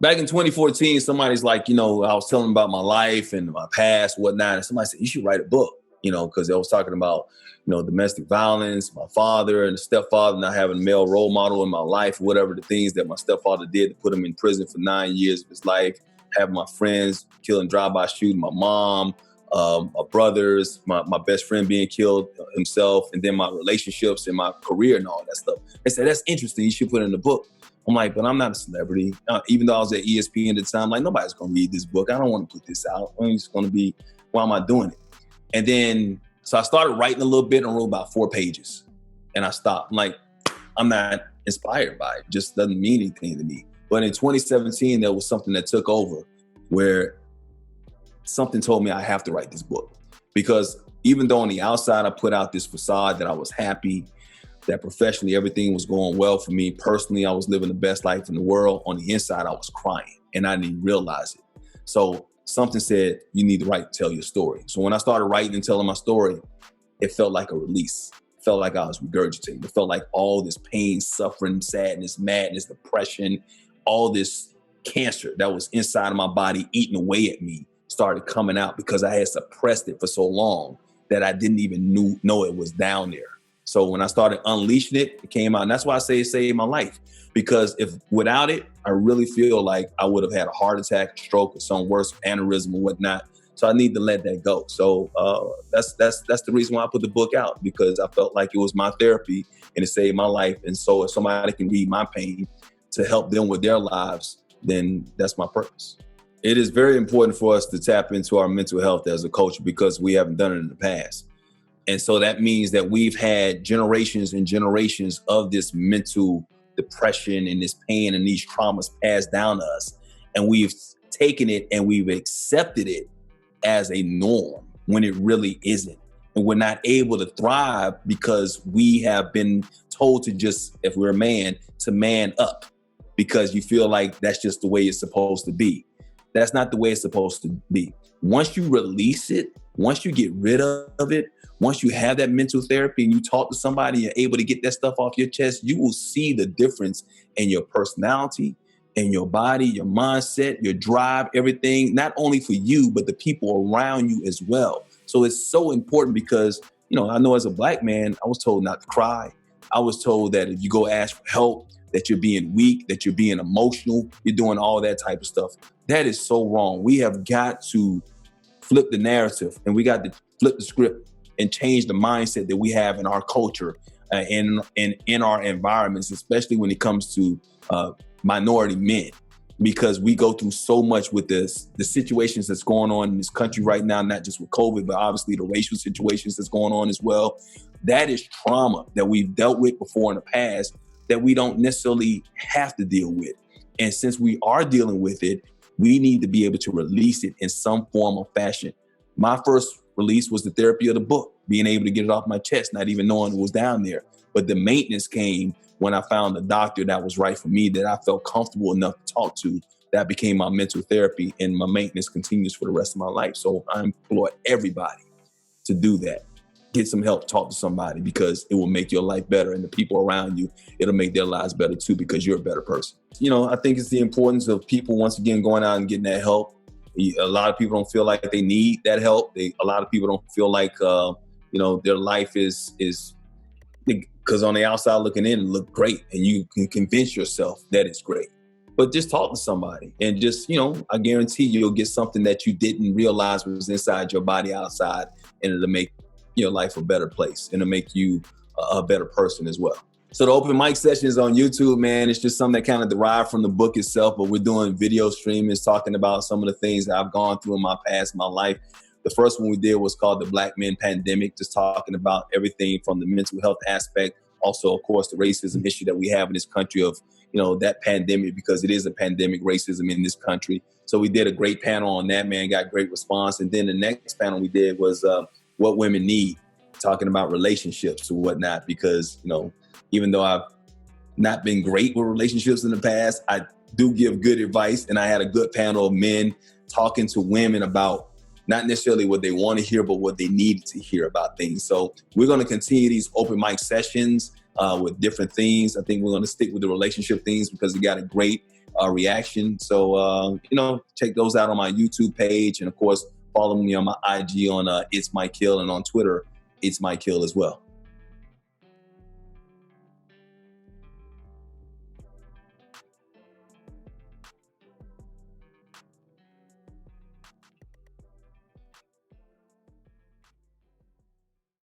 back in 2014, somebody's like, I was telling them about my life and my past, whatnot. And somebody said, you should write a book, because I was talking about, domestic violence, my father and the stepfather, not having a male role model in my life, whatever the things that my stepfather did to put him in prison for 9 years of his life, having my friends killing, drive-by shooting, my mom, my brothers, my best friend being killed himself, and then my relationships and my career and all that stuff. They said, that's interesting. You should put it in the book. I'm like, but I'm not a celebrity. Even though I was at ESPN at the time, like, nobody's going to read this book. I don't want to put this out. I'm just going to be, why am I doing it? And then, so I started writing a little bit and wrote about 4 pages. And I stopped. I'm like, I'm not inspired by it. Just doesn't mean anything to me. But in 2017, there was something that took over where something told me I have to write this book. Because even though on the outside I put out this facade that I was happy, that professionally everything was going well for me, personally I was living the best life in the world, on the inside I was crying and I didn't realize it. So something said, you need to write, tell your story. So when I started writing and telling my story, it felt like a release. It felt like I was regurgitating. It felt like all this pain, suffering, sadness, madness, depression, all this cancer that was inside of my body eating away at me started coming out because I had suppressed it for so long that I didn't even know it was down there. So when I started unleashing it, it came out. And that's why I say it saved my life. Because if without it, I really feel like I would have had a heart attack, stroke, or some worse aneurysm or whatnot. So I need to let that go. So that's the reason why I put the book out, because I felt like it was my therapy and it saved my life. And so if somebody can read my pain to help them with their lives, then that's my purpose. It is very important for us to tap into our mental health as a culture because we haven't done it in the past. And so that means that we've had generations and generations of this mental depression and this pain and these traumas passed down to us. And we've taken it and we've accepted it as a norm when it really isn't. And we're not able to thrive because we have been told to just, if we're a man, to man up because you feel like that's just the way it's supposed to be. That's not the way it's supposed to be. Once you release it, once you get rid of it, once you have that mental therapy and you talk to somebody, you're able to get that stuff off your chest, you will see the difference in your personality, in your body, your mindset, your drive, everything, not only for you, but the people around you as well. So it's so important because, I know as a Black man, I was told not to cry. I was told that if you go ask for help, that you're being weak, that you're being emotional, you're doing all that type of stuff. That is so wrong. We have got to flip the narrative and we got to flip the script and change the mindset that we have in our culture and in our environments, especially when it comes to minority men, because we go through so much with the situations that's going on in this country right now, not just with COVID, but obviously the racial situations that's going on as well. That is trauma that we've dealt with before in the past that we don't necessarily have to deal with. And since we are dealing with it, we need to be able to release it in some form or fashion. My first release was the therapy of the book, being able to get it off my chest, not even knowing it was down there. But the maintenance came when I found a doctor that was right for me, that I felt comfortable enough to talk to. That became my mental therapy, and my maintenance continues for the rest of my life. So I implore everybody to do that. Get some help, talk to somebody, because it will make your life better, and the people around you, it'll make their lives better too, because you're a better person. I think it's the importance of people, once again, going out and getting that help. A lot of people don't feel like they need that help. A lot of people don't feel like, their life is because on the outside looking in, it look great, and you can convince yourself that it's great. But just talk to somebody, and just, I guarantee you'll get something that you didn't realize was inside your body outside, and it'll make your life a better place, and it'll make you a better person as well. So the open mic sessions on YouTube, man, it's just something that kind of derived from the book itself, but we're doing video streamings, talking about some of the things that I've gone through in my past, my life. The first one we did was called the Black Men Pandemic, just talking about everything from the mental health aspect. Also, of course, the racism issue that we have in this country of, that pandemic, because it is a pandemic, racism in this country. So we did a great panel on that, man, got great response. And then the next panel we did was What Women Need, talking about relationships or whatnot, because, even though I've not been great with relationships in the past, I do give good advice. And I had a good panel of men talking to women about not necessarily what they want to hear, but what they needed to hear about things. So we're going to continue these open mic sessions with different themes. I think we're going to stick with the relationship themes because we got a great reaction. So, check those out on my YouTube page. And of course, follow me on my IG on It's My Kill, and on Twitter, It's My Kill as well.